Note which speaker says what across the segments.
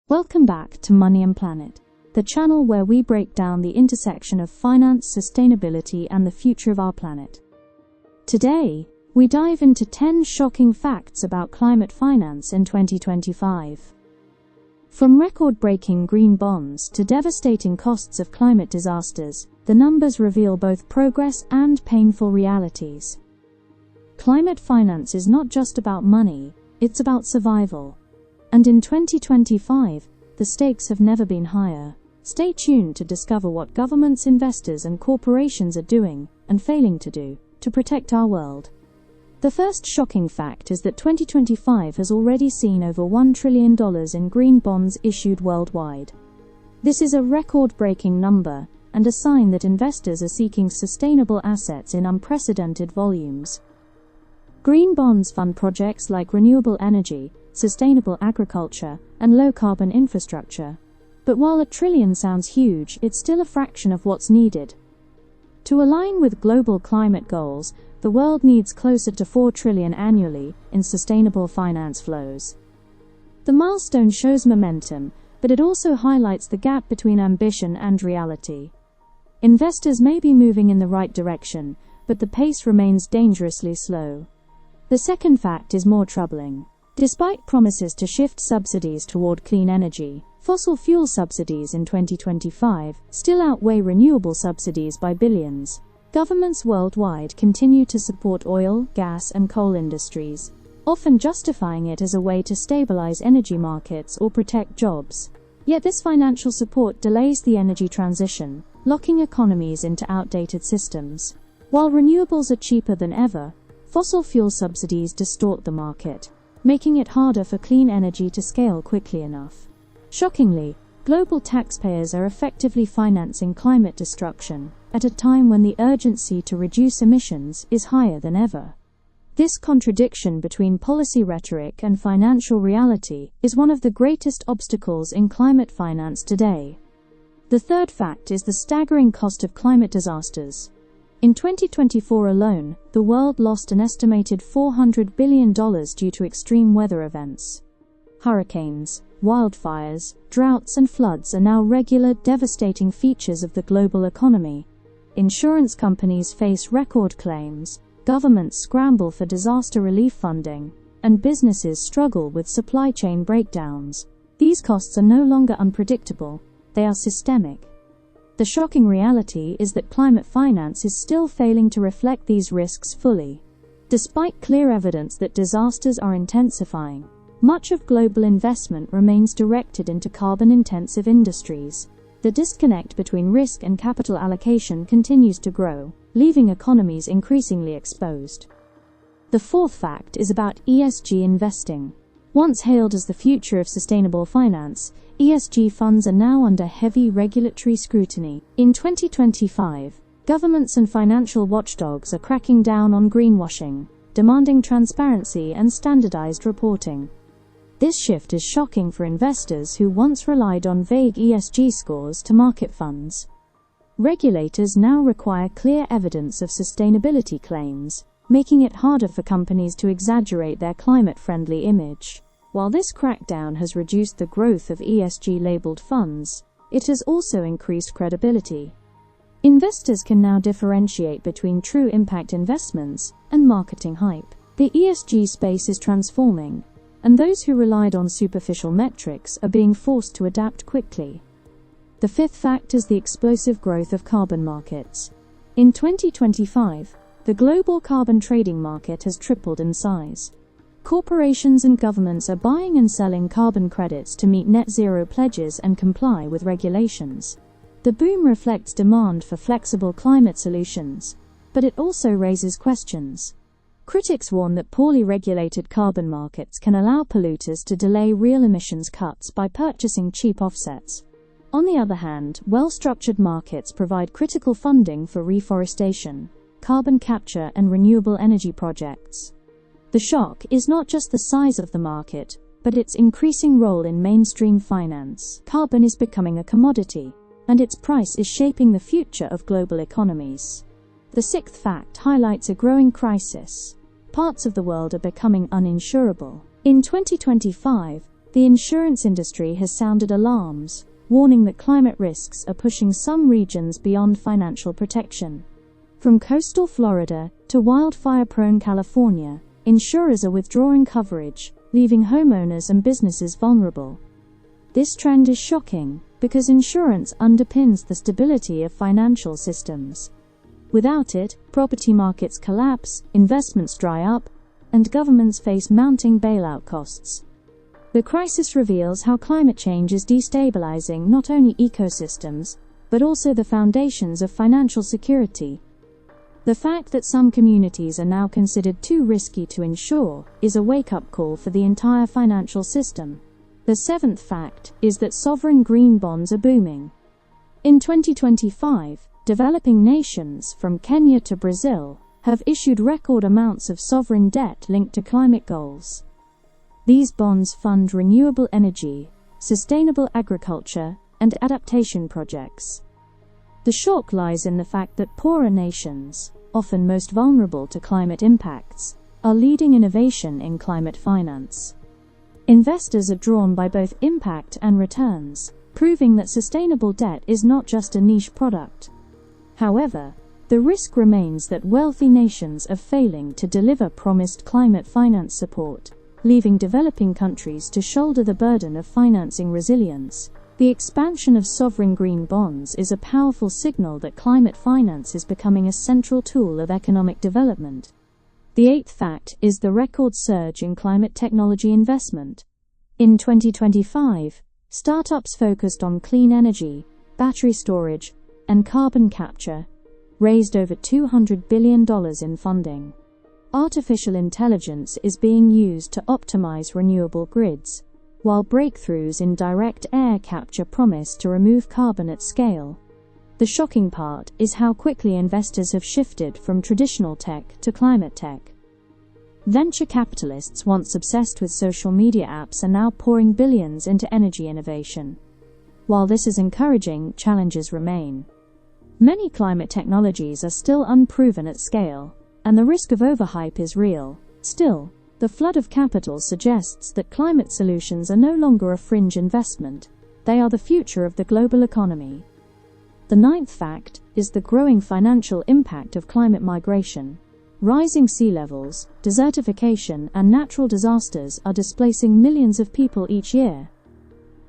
Speaker 1: Welcome back to Money and Planet, the channel where we break down the intersection of finance, sustainability, and the future of our planet. Today, we dive into 10 shocking facts about climate finance in 2025. From record-breaking green bonds to devastating costs of climate disasters, the numbers reveal both progress and painful realities. Climate finance is not just about money, it's about survival. And in 2025, the stakes have never been higher. Stay tuned to discover what governments, investors, and corporations are doing, and failing to do, to protect our world. The first shocking fact is that 2025 has already seen over $1 trillion in green bonds issued worldwide. This is a record-breaking number, and a sign that investors are seeking sustainable assets in unprecedented volumes. Green bonds fund projects like renewable energy, sustainable agriculture, and low-carbon infrastructure. But while $1 trillion sounds huge, it's still a fraction of what's needed. To align with global climate goals, the world needs closer to $4 trillion annually in sustainable finance flows. The milestone shows momentum, but it also highlights the gap between ambition and reality. Investors may be moving in the right direction, but the pace remains dangerously slow. The second fact is more troubling. Despite promises to shift subsidies toward clean energy, fossil fuel subsidies in 2025 still outweigh renewable subsidies by billions. Governments worldwide continue to support oil, gas, and coal industries, often justifying it as a way to stabilize energy markets or protect jobs. Yet this financial support delays the energy transition, locking economies into outdated systems. While renewables are cheaper than ever, fossil fuel subsidies distort the market, making it harder for clean energy to scale quickly enough. Shockingly, global taxpayers are effectively financing climate destruction at a time when the urgency to reduce emissions is higher than ever. This contradiction between policy rhetoric and financial reality is one of the greatest obstacles in climate finance today. The third fact is the staggering cost of climate disasters. In 2024 alone, the world lost an estimated $400 billion due to extreme weather events. Hurricanes, wildfires, droughts, and floods are now regular, devastating features of the global economy. Insurance companies face record claims, governments scramble for disaster relief funding, and businesses struggle with supply chain breakdowns. These costs are no longer unpredictable, they are systemic. The shocking reality is that climate finance is still failing to reflect these risks fully. Despite clear evidence that disasters are intensifying, much of global investment remains directed into carbon-intensive industries. The disconnect between risk and capital allocation continues to grow, leaving economies increasingly exposed. The fourth fact is about ESG investing. Once hailed as the future of sustainable finance, ESG funds are now under heavy regulatory scrutiny. In 2025, governments and financial watchdogs are cracking down on greenwashing, demanding transparency and standardized reporting. This shift is shocking for investors who once relied on vague ESG scores to market funds. Regulators now require clear evidence of sustainability claims, making it harder for companies to exaggerate their climate-friendly image. While this crackdown has reduced the growth of ESG-labeled funds, it has also increased credibility. Investors can now differentiate between true impact investments and marketing hype. The ESG space is transforming, and those who relied on superficial metrics are being forced to adapt quickly. The fifth fact is the explosive growth of carbon markets. In 2025, the global carbon trading market has tripled in size. Corporations and governments are buying and selling carbon credits to meet net zero pledges and comply with regulations. The boom reflects demand for flexible climate solutions, but it also raises questions. Critics warn that poorly regulated carbon markets can allow polluters to delay real emissions cuts by purchasing cheap offsets. On the other hand, well-structured markets provide critical funding for reforestation, carbon capture, and renewable energy projects. The shock is not just the size of the market, but its increasing role in mainstream finance. Carbon is becoming a commodity, and its price is shaping the future of global economies. The sixth fact highlights a growing crisis. Parts of the world are becoming uninsurable. In 2025, the insurance industry has sounded alarms, warning that climate risks are pushing some regions beyond financial protection. From coastal Florida to wildfire-prone California, insurers are withdrawing coverage, leaving homeowners and businesses vulnerable. This trend is shocking because insurance underpins the stability of financial systems. Without it, property markets collapse, investments dry up, and governments face mounting bailout costs. The crisis reveals how climate change is destabilizing not only ecosystems, but also the foundations of financial security. The fact that some communities are now considered too risky to insure is a wake-up call for the entire financial system. The seventh fact is that sovereign green bonds are booming. In 2025, developing nations from Kenya to Brazil have issued record amounts of sovereign debt linked to climate goals. These bonds fund renewable energy, sustainable agriculture, and adaptation projects. The shock lies in the fact that poorer nations, often most vulnerable to climate impacts, are leading innovation in climate finance. Investors are drawn by both impact and returns, proving that sustainable debt is not just a niche product. However, the risk remains that wealthy nations are failing to deliver promised climate finance support, leaving developing countries to shoulder the burden of financing resilience. The expansion of sovereign green bonds is a powerful signal that climate finance is becoming a central tool of economic development. The eighth fact is the record surge in climate technology investment. In 2025, startups focused on clean energy, battery storage, and carbon capture raised over $200 billion in funding. Artificial intelligence is being used to optimize renewable grids, while breakthroughs in direct air capture promise to remove carbon at scale. The shocking part is how quickly investors have shifted from traditional tech to climate tech. Venture capitalists once obsessed with social media apps are now pouring billions into energy innovation. While this is encouraging, challenges remain. Many climate technologies are still unproven at scale, and the risk of overhype is real. Still, the flood of capital suggests that climate solutions are no longer a fringe investment, they are the future of the global economy. The ninth fact is the growing financial impact of climate migration. Rising sea levels, desertification, and natural disasters are displacing millions of people each year.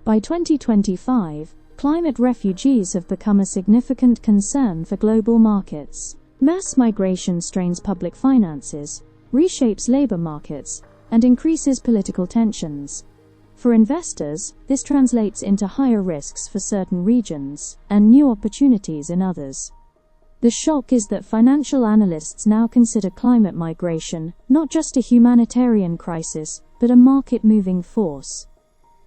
Speaker 1: By 2025, climate refugees have become a significant concern for global markets. Mass migration strains public finances, reshapes labor markets, and increases political tensions. For investors, this translates into higher risks for certain regions and new opportunities in others. The shock is that financial analysts now consider climate migration not just a humanitarian crisis, but a market-moving force.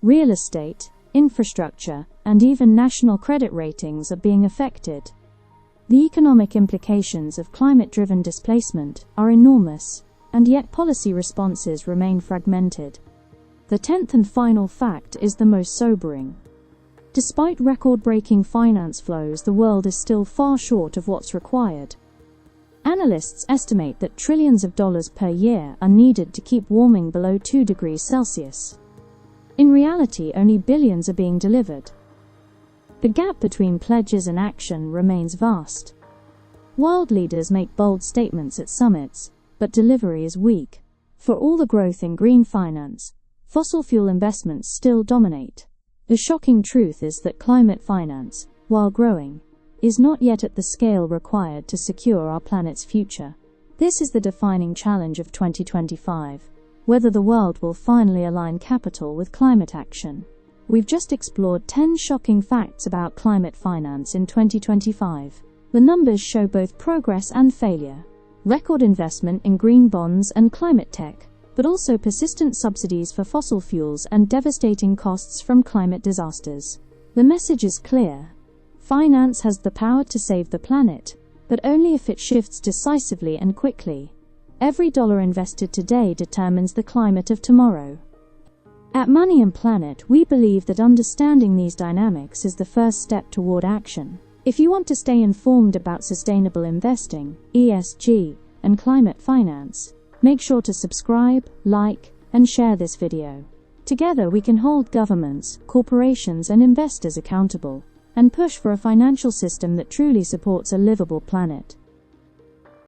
Speaker 1: Real estate, infrastructure, and even national credit ratings are being affected. The economic implications of climate-driven displacement are enormous, and yet policy responses remain fragmented. The 10th and final fact is the most sobering. Despite record-breaking finance flows, the world is still far short of what's required. Analysts estimate that trillions of dollars per year are needed to keep warming below 2 degrees Celsius. In reality, only billions are being delivered. The gap between pledges and action remains vast. World leaders make bold statements at summits, but delivery is weak. For all the growth in green finance, fossil fuel investments still dominate. The shocking truth is that climate finance, while growing, is not yet at the scale required to secure our planet's future. This is the defining challenge of 2025, whether the world will finally align capital with climate action. We've just explored 10 shocking facts about climate finance in 2025. The numbers show both progress and failure. Record investment in green bonds and climate tech, but also persistent subsidies for fossil fuels and devastating costs from climate disasters. The message is clear. Finance has the power to save the planet, but only if it shifts decisively and quickly. Every dollar invested today determines the climate of tomorrow. At Money and Planet, we believe that understanding these dynamics is the first step toward action. If you want to stay informed about sustainable investing, ESG, and climate finance, make sure to subscribe, like, and share this video. Together we can hold governments, corporations, and investors accountable, and push for a financial system that truly supports a livable planet.